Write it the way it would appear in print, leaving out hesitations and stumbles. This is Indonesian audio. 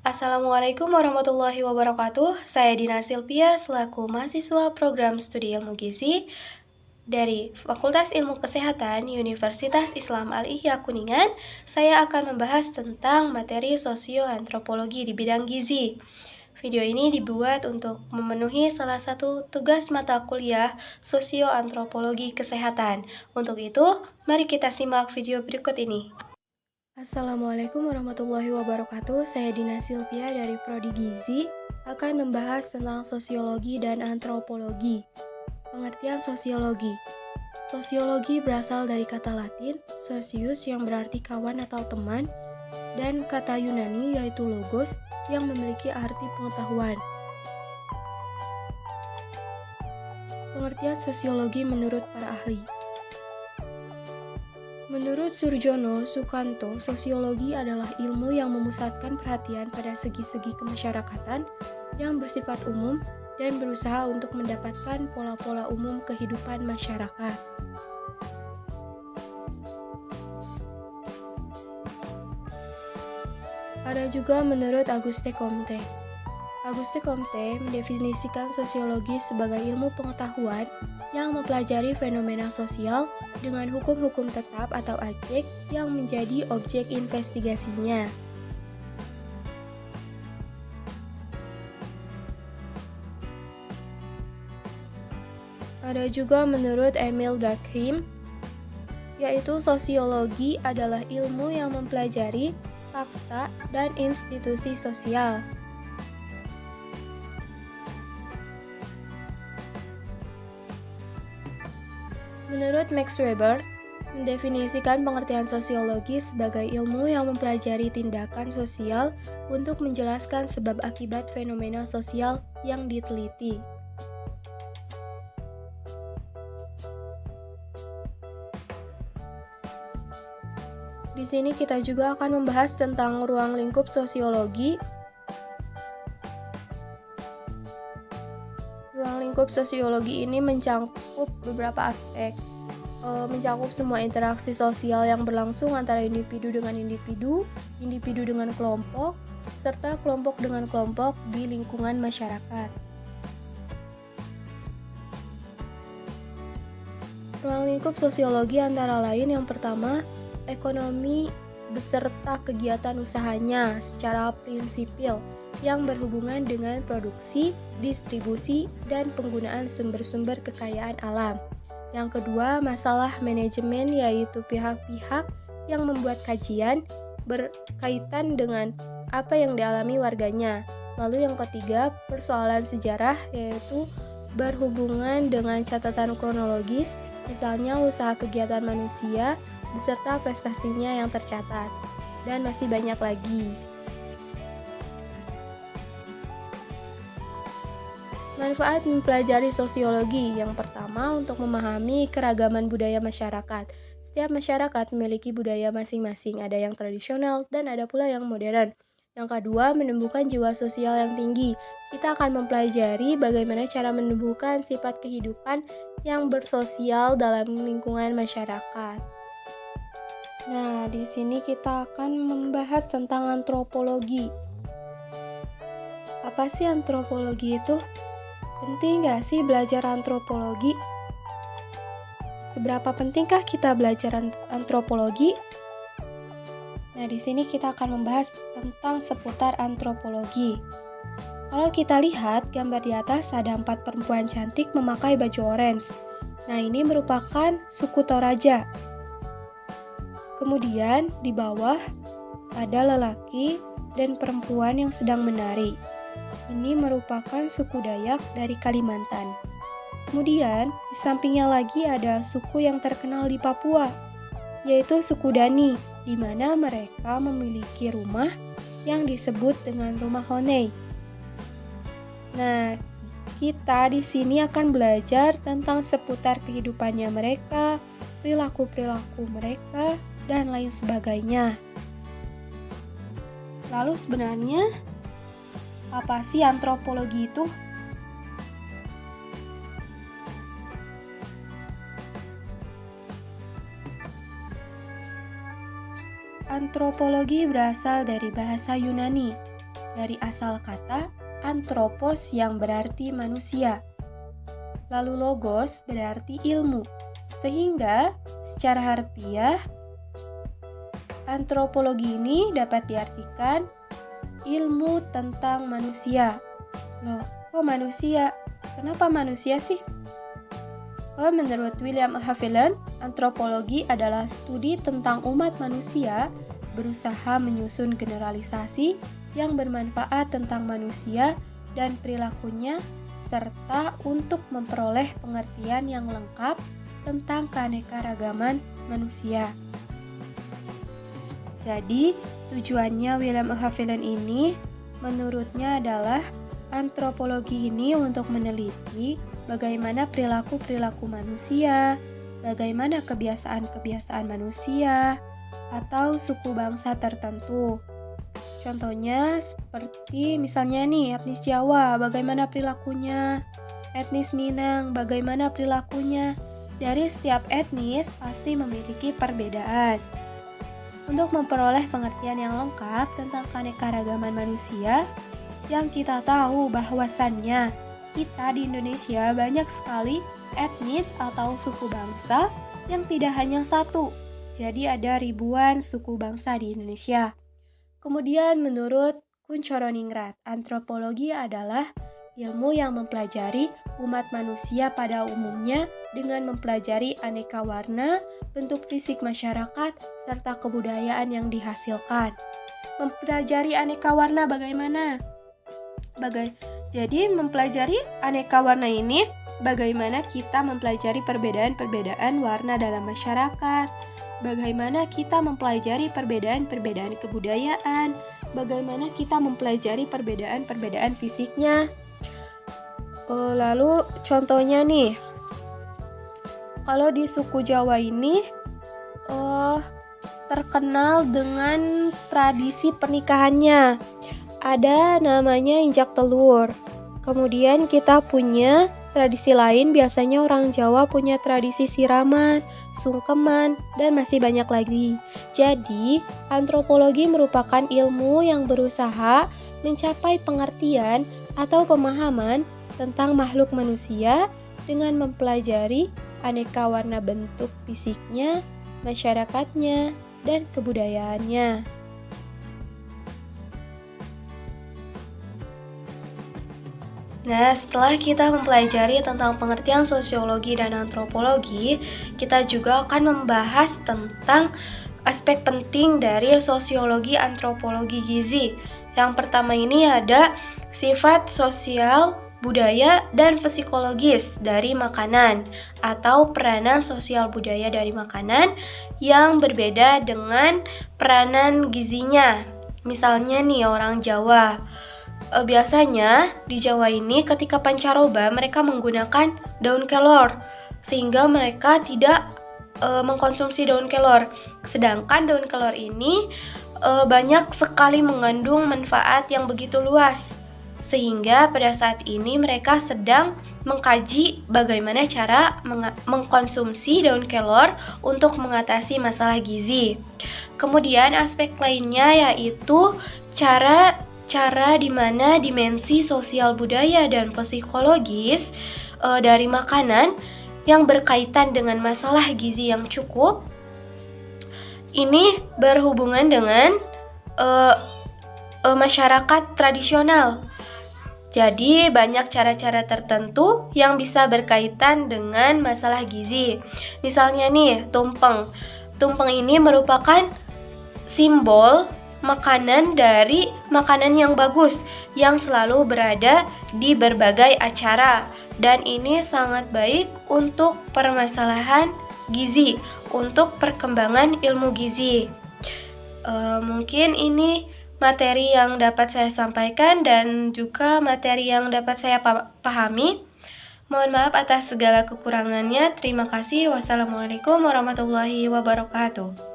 Assalamualaikum warahmatullahi wabarakatuh. Saya Dina Silvia selaku mahasiswa program studi ilmu gizi dari Fakultas Ilmu Kesehatan Universitas Islam Al-Ihya Kuningan. Saya akan membahas tentang materi sosioantropologi di bidang gizi. Video ini dibuat untuk memenuhi salah satu tugas mata kuliah sosioantropologi kesehatan. Untuk itu, mari kita simak video berikut ini. Assalamualaikum warahmatullahi wabarakatuh. Saya Dina Silvia dari Prodi Gizi akan membahas tentang sosiologi dan antropologi. Pengertian sosiologi. Sosiologi berasal dari kata Latin socius yang berarti kawan atau teman, dan kata Yunani yaitu logos yang memiliki arti pengetahuan. Pengertian sosiologi menurut para ahli. Menurut Surjono Sukanto, sosiologi adalah ilmu yang memusatkan perhatian pada segi-segi kemasyarakatan yang bersifat umum dan berusaha untuk mendapatkan pola-pola umum kehidupan masyarakat. Ada juga menurut Auguste Comte. Auguste Comte mendefinisikan sosiologi sebagai ilmu pengetahuan yang mempelajari fenomena sosial dengan hukum-hukum tetap atau objek yang menjadi objek investigasinya. Ada juga menurut Emil Durkheim, yaitu sosiologi adalah ilmu yang mempelajari fakta dan institusi sosial. Menurut Max Weber, mendefinisikan pengertian sosiologi sebagai ilmu yang mempelajari tindakan sosial untuk menjelaskan sebab akibat fenomena sosial yang diteliti. Di sini kita juga akan membahas tentang ruang lingkup sosiologi. Ruang lingkup sosiologi ini mencakup beberapa aspek, mencakup semua interaksi sosial yang berlangsung antara individu dengan individu, individu dengan kelompok, serta kelompok dengan kelompok di lingkungan masyarakat. Ruang lingkup sosiologi antara lain yang pertama, ekonomi beserta kegiatan usahanya secara prinsipil yang berhubungan dengan produksi, distribusi, dan penggunaan sumber-sumber kekayaan alam. Yang kedua, masalah manajemen, yaitu pihak-pihak yang membuat kajian berkaitan dengan apa yang dialami warganya. Lalu yang ketiga, persoalan sejarah, yaitu berhubungan dengan catatan kronologis, misalnya usaha kegiatan manusia, beserta prestasinya yang tercatat. Dan masih banyak lagi. Manfaat mempelajari sosiologi. Yang pertama, untuk memahami keragaman budaya masyarakat. Setiap masyarakat memiliki budaya masing-masing, ada yang tradisional dan ada pula yang modern. Yang kedua, menumbuhkan jiwa sosial yang tinggi. Kita akan mempelajari bagaimana cara menumbuhkan sifat kehidupan yang bersosial dalam lingkungan masyarakat. Nah, di sini kita akan membahas tentang antropologi. Apa sih antropologi itu? Penting nggak sih belajar antropologi? Seberapa pentingkah kita belajar antropologi? Nah, di sini kita akan membahas tentang seputar antropologi. Kalau kita lihat gambar di atas, ada 4 perempuan cantik memakai baju orange. Nah, ini merupakan suku Toraja. Kemudian di bawah ada lelaki dan perempuan yang sedang menari. Ini merupakan suku Dayak dari Kalimantan. Kemudian, di sampingnya lagi ada suku yang terkenal di Papua, yaitu suku Dani, di mana mereka memiliki rumah yang disebut dengan rumah Honei. Nah, kita di sini akan belajar tentang seputar kehidupannya mereka, perilaku-perilaku mereka, dan lain sebagainya. Lalu sebenarnya apa sih antropologi itu? Antropologi berasal dari bahasa Yunani. dari asal kata anthropos yang berarti manusia. Lalu logos berarti ilmu. Sehingga secara harfiah antropologi ini dapat diartikan ilmu tentang manusia. Loh, kok manusia? Kenapa manusia sih? Menurut William Haviland, antropologi adalah studi tentang umat manusia berusaha menyusun generalisasi yang bermanfaat tentang manusia dan perilakunya, serta untuk memperoleh pengertian yang lengkap tentang keanekaragaman manusia. Jadi, tujuannya William Haviland ini menurutnya adalah antropologi ini untuk meneliti bagaimana perilaku-perilaku manusia, bagaimana kebiasaan-kebiasaan manusia, atau suku bangsa tertentu. Contohnya seperti misalnya nih etnis Jawa, bagaimana perilakunya, etnis Minang, bagaimana perilakunya. Dari setiap etnis pasti memiliki perbedaan. Untuk memperoleh pengertian yang lengkap tentang keanekaragaman manusia, yang kita tahu bahwasannya kita di Indonesia banyak sekali etnis atau suku bangsa yang tidak hanya satu. Jadi ada ribuan suku bangsa di Indonesia. Kemudian menurut Kunchoro-Ningrat, antropologi adalah ilmu yang mempelajari umat manusia pada umumnya dengan mempelajari aneka warna, bentuk fisik masyarakat, serta kebudayaan yang dihasilkan. Mempelajari aneka warna bagaimana? Jadi mempelajari aneka warna ini bagaimana kita mempelajari perbedaan-perbedaan warna dalam masyarakat, bagaimana kita mempelajari perbedaan-perbedaan kebudayaan, bagaimana kita mempelajari perbedaan-perbedaan fisiknya. Lalu contohnya nih, kalau di suku Jawa ini terkenal dengan tradisi pernikahannya. Ada namanya injak telur. Kemudian kita punya tradisi lain, biasanya orang Jawa punya tradisi siraman, sungkeman, dan masih banyak lagi. Jadi, antropologi merupakan ilmu yang berusaha mencapai pengertian atau pemahaman tentang makhluk manusia dengan mempelajari aneka warna bentuk fisiknya, masyarakatnya, dan kebudayaannya. Nah, setelah kita mempelajari tentang pengertian sosiologi dan antropologi, kita juga akan membahas tentang aspek penting dari sosiologi antropologi gizi. Yang pertama ini ada sifat sosial, budaya, dan psikologis dari makanan atau peranan sosial budaya dari makanan yang berbeda dengan peranan gizinya. Misalnya nih orang Jawa. Biasanya di Jawa ini ketika pancaroba mereka menggunakan daun kelor sehingga mereka tidak mengkonsumsi daun kelor. Sedangkan daun kelor ini banyak sekali mengandung manfaat yang begitu luas sehingga pada saat ini mereka sedang mengkaji bagaimana cara mengkonsumsi daun kelor untuk mengatasi masalah gizi. Kemudian aspek lainnya yaitu cara di mana dimensi sosial budaya dan psikologis dari makanan yang berkaitan dengan masalah gizi yang cukup. Ini berhubungan dengan masyarakat tradisional. Jadi banyak cara-cara tertentu yang bisa berkaitan dengan masalah gizi. Misalnya nih, tumpeng. Tumpeng ini merupakan simbol makanan dari makanan yang bagus yang selalu berada di berbagai acara, dan ini sangat baik untuk permasalahan gizi, untuk perkembangan ilmu gizi. Mungkin ini materi yang dapat saya sampaikan dan juga materi yang dapat saya pahami. Mohon maaf atas segala kekurangannya. Terima kasih. Wassalamualaikum warahmatullahi wabarakatuh.